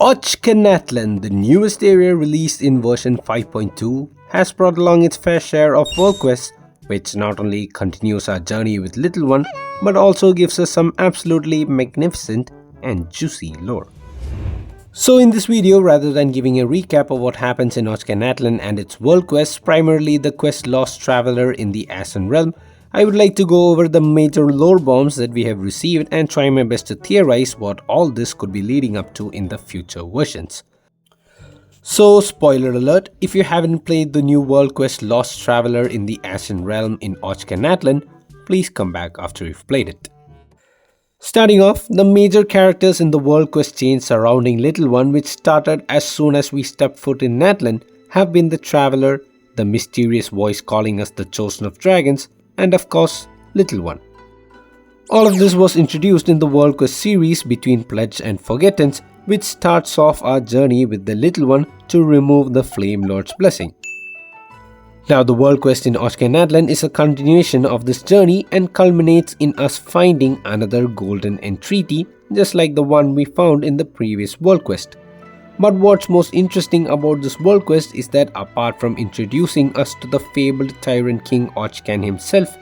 OCHKANATLAN, the newest area released in version 5.2, has brought along its fair share of world quests, which not only continues our journey with Little One, but also gives us some absolutely magnificent and juicy lore. So in this video, rather than giving a recap of what happens in OCHKANATLAN and its world quests, primarily the quest Lost Traveler in the Ashen Realm, I would like to go over the major lore bombs that we have received and try my best to theorize what all this could be leading up to in the future versions. So spoiler alert, if you haven't played the new world quest Lost Traveler in the Ashen Realm in OCHKANATLAN, please come back after you've played it. Starting off, the major characters in the world quest chain surrounding Little One, which started as soon as we stepped foot in Natlan, have been the Traveler, the mysterious voice calling us the Chosen of Dragons, and of course, Little One. All of this was introduced in the World Quest series between Pledge and Forgotten, which starts off our journey with the Little One to remove the Flame Lord's blessing. Now the World Quest in OCHKANATLAN is a continuation of this journey and culminates in us finding another golden entreaty, just like the one we found in the previous World Quest. But what's most interesting about this world quest is that apart from introducing us to the fabled Tyrant King Ochkan himself,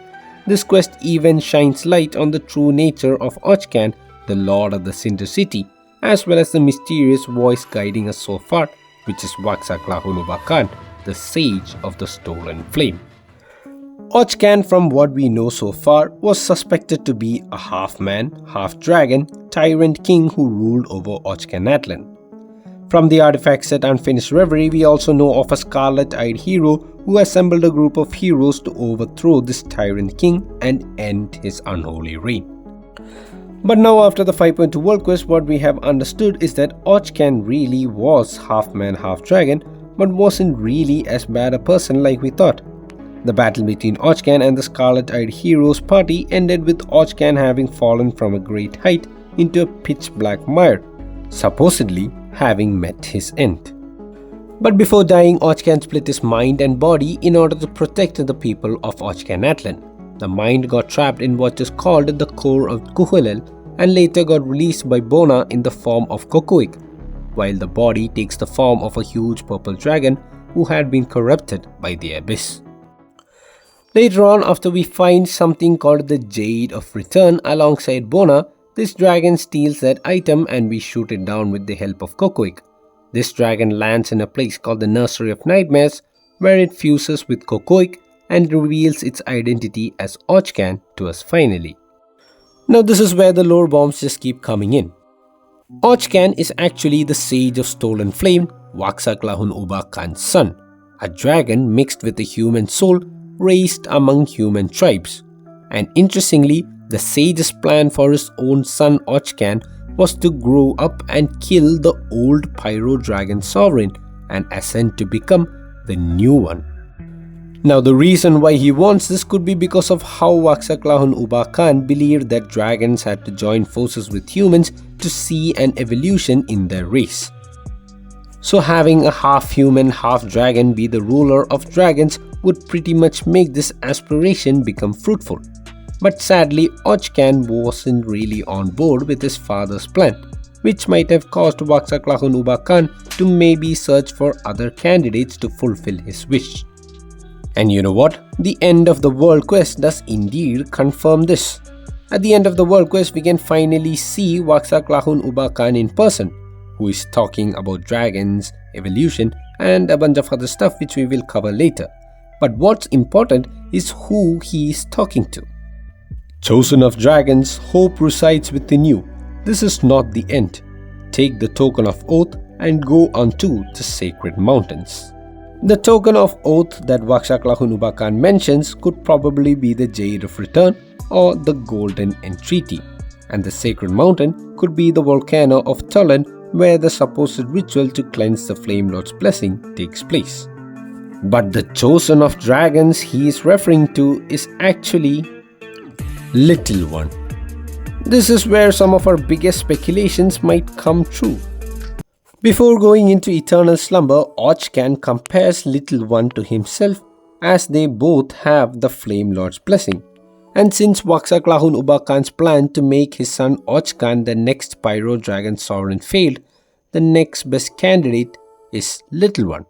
this quest even shines light on the true nature of Ochkan, the Lord of the Cinder City, as well as the mysterious voice guiding us so far, which is OCHKANATLAN, the Sage of the Stolen Flame. Ochkan, from what we know so far, was suspected to be a half-man, half-dragon Tyrant King who ruled over OCHKANATLAN. From the artifact set Unfinished Reverie, we also know of a scarlet-eyed hero who assembled a group of heroes to overthrow this Tyrant King and end his unholy reign. But now after the 5.2 World Quest, what we have understood is that Ochkan really was half-man, half-dragon, but wasn't really as bad a person like we thought. The battle between Ochkan and the scarlet-eyed heroes party ended with Ochkan having fallen from a great height into a pitch-black mire, supposedly having met his end. But before dying, Ochkan split his mind and body in order to protect the people of OCHKANATLAN. The mind got trapped in what is called the core of Kuhulel and later got released by Bona in the form of Kokoik, while the body takes the form of a huge purple dragon who had been corrupted by the abyss. Later on, after we find something called the Jade of Return alongside Bona, this dragon steals that item and we shoot it down with the help of Kokoik. This dragon lands in a place called the Nursery of Nightmares, where it fuses with Kokoik and reveals its identity as Ochkan to us finally. Now this is where the lore bombs just keep coming in. Ochkan is actually the Sage of Stolen Flame, OCHKANATLAN's son, a dragon mixed with a human soul raised among human tribes. And interestingly, the Sage's plan for his own son Ochkan was to grow up and kill the old Pyro Dragon Sovereign and ascend to become the new one. Now the reason why he wants this could be because of how OCHKANATLAN believed that dragons had to join forces with humans to see an evolution in their race. So having a half-human, half-dragon be the ruler of dragons would pretty much make this aspiration become fruitful. But sadly, Ochkan wasn't really on board with his father's plan, which might have caused OCHKANATLAN to maybe search for other candidates to fulfill his wish. And you know what? The end of the world quest does indeed confirm this. At the end of the world quest, we can finally see OCHKANATLAN in person, who is talking about dragons, evolution, and a bunch of other stuff which we will cover later. But what's important is who he is talking to. Chosen of Dragons, hope resides within you. This is not the end. Take the token of oath and go unto the sacred mountains. The token of oath that OCHKANATLAN mentions could probably be the Jade of Return or the Golden Entreaty, and the sacred mountain could be the volcano of Tolan where the supposed ritual to cleanse the Flame Lord's blessing takes place. But the Chosen of Dragons he is referring to is actually Little One. This is where some of our biggest speculations might come true. Before going into eternal slumber, Ochkan compares Little One to himself as they both have the Flame Lord's blessing. And since OCHKANATLAN's plan to make his son Ochkan the next Pyro Dragon Sovereign failed, the next best candidate is Little One.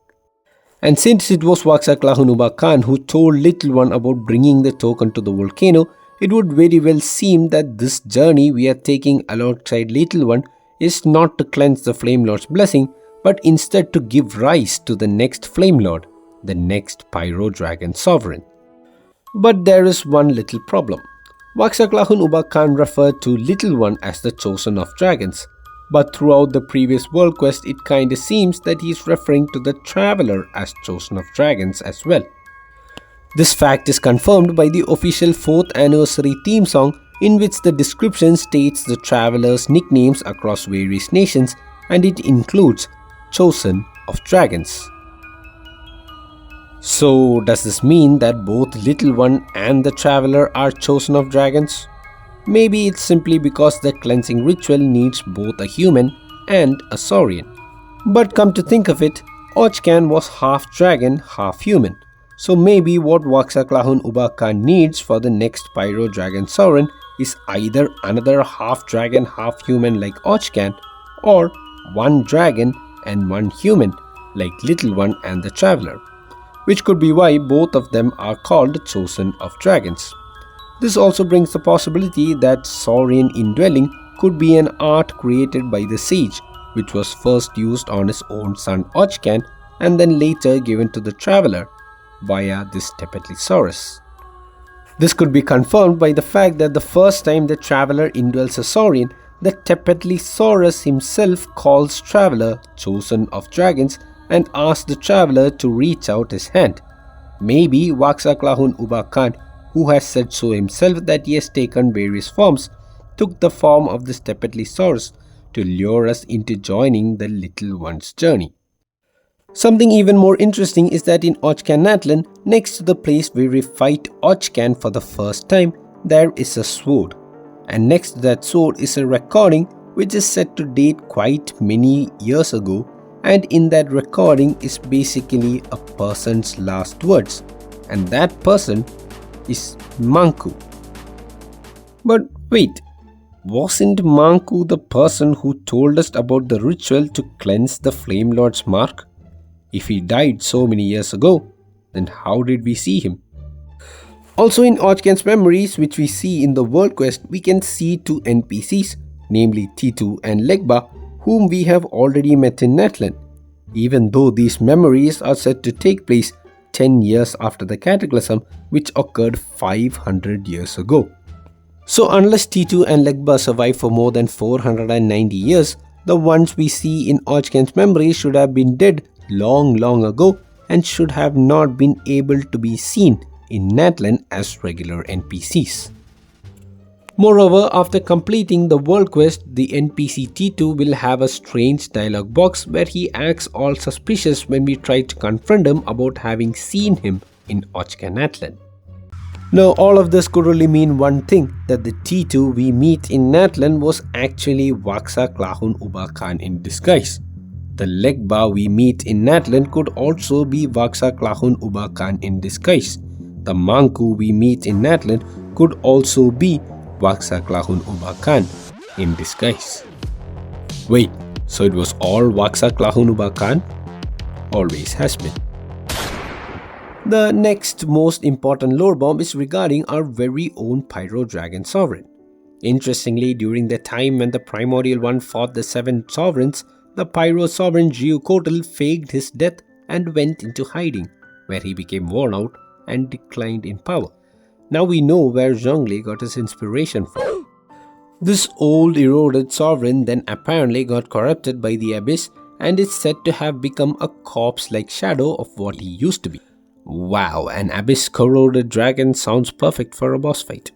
And since it was Waxaklahunuba Khan who told Little One about bringing the token to the volcano, it would very well seem that this journey we are taking alongside Little One is not to cleanse the Flame Lord's blessing, but instead to give rise to the next Flame Lord, the next Pyro Dragon Sovereign. But there is one little problem. Waxaklahunuba Khan referred to Little One as the Chosen of Dragons, but throughout the previous world quest it kinda seems that he is referring to the Traveler as Chosen of Dragons as well. This fact is confirmed by the official 4th anniversary theme song, in which the description states the Traveler's nicknames across various nations, and it includes Chosen of Dragons. So does this mean that both Little One and the Traveler are Chosen of Dragons? Maybe it's simply because the cleansing ritual needs both a human and a saurian. But come to think of it, OCHKAN was half dragon, half human. So maybe what Waxaklahunuba Khan needs for the next Pyro Dragon Sovereign is either another half dragon, half human like OCHKAN, or one dragon and one human like Little One and the Traveler, which could be why both of them are called Chosen of Dragons. This also brings the possibility that Saurian indwelling could be an art created by the sage, which was first used on his own son OCHKAN and then later given to the Traveler via this Tepetlisaurus. This could be confirmed by the fact that the first time the Traveler indwells a Saurian, the Tepetlisaurus himself calls Traveler Chosen of Dragons and asks the Traveler to reach out his hand. Maybe Waxaklahunuba Khan, who has said so himself that he has taken various forms, took the form of this Tepetlisaurus to lure us into joining the Little One's journey. Something even more interesting is that in OCHKANATLAN, next to the place where we fight OCHKAN for the first time, there is a sword. And next to that sword is a recording which is said to date quite many years ago, and in that recording is basically a person's last words, and that person is Manku. But wait, wasn't Manku the person who told us about the ritual to cleanse the Flame Lord's mark? If he died so many years ago, then how did we see him? Also in OCHKAN's memories, which we see in the world quest, we can see two NPCs, namely T2 and Legba, whom we have already met in Natlan, even though these memories are said to take place 10 years after the cataclysm, which occurred 500 years ago. So unless T2 and Legba survive for more than 490 years, the ones we see in OCHKAN's memories should have been dead long ago and should have not been able to be seen in Natlan as regular NPCs. Moreover, after completing the world quest, the NPC T2 will have a strange dialogue box where he acts all suspicious when we try to confront him about having seen him in OCHKANATLAN. Now all of this could only mean one thing, that the T2 we meet in Natlan was actually Waxaklahunuba Khan in disguise. The Legba we meet in Natlan could also be Waxaklahunuba Khan in disguise. The Manku we meet in Natlan could also be Waxaklahunuba Khan in disguise. Wait, so it was all Waxaklahunuba Khan? Always has been. The next most important lore bomb is regarding our very own Pyro Dragon Sovereign. Interestingly, during the time when the Primordial One fought the 7 sovereigns, the Pyro Sovereign Geocoatl faked his death and went into hiding, where he became worn out and declined in power. Now we know where Zhongli got his inspiration from. This old eroded sovereign then apparently got corrupted by the abyss and is said to have become a corpse-like shadow of what he used to be. Wow, an abyss corroded dragon sounds perfect for a boss fight.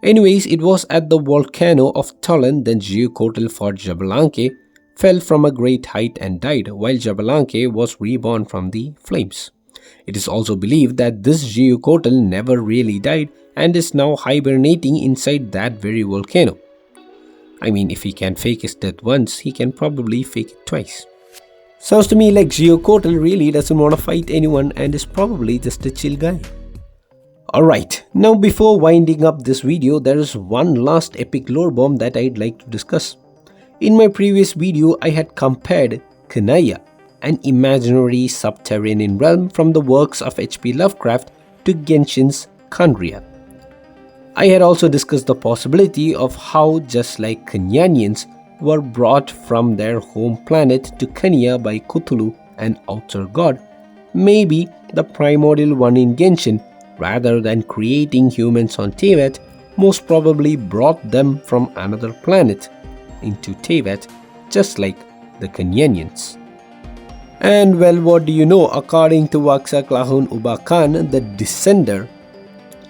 Anyways, it was at the volcano of Tolan that Geocoatl fought Xbalanque, fell from a great height and died, while Xbalanque was reborn from the flames. It is also believed that this Geocoatl never really died and is now hibernating inside that very volcano. I mean, if he can fake his death once, he can probably fake it twice. Sounds to me like Geocoatl really doesn't want to fight anyone and is probably just a chill guy. Alright, now before winding up this video, there is one last epic lore bomb that I'd like to discuss. In my previous video, I had compared Kanaya, an imaginary subterranean realm from the works of H.P. Lovecraft, to Genshin's Kandria. I had also discussed the possibility of how, just like Kanyanians were brought from their home planet to Kanya by Cthulhu, an outer god, maybe the primordial one in Genshin, rather than creating humans on Teyvat, most probably brought them from another planet into Teyvat, just like the Kanyanians. And well, what do you know? According to Waxaklahun Ubakan, the Descender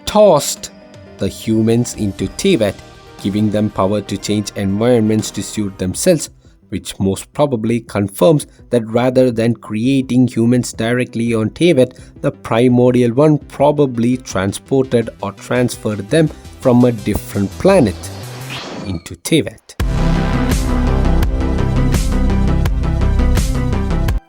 tossed the humans into Teyvat, giving them power to change environments to suit themselves, which most probably confirms that rather than creating humans directly on Teyvat, the primordial one probably transported or transferred them from a different planet into Teyvat.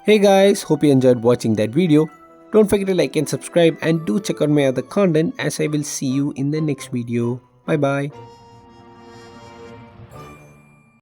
Hey guys, hope you enjoyed watching that video. Don't forget to like and subscribe, and do check out my other content, as I will see you in the next video. Bye bye.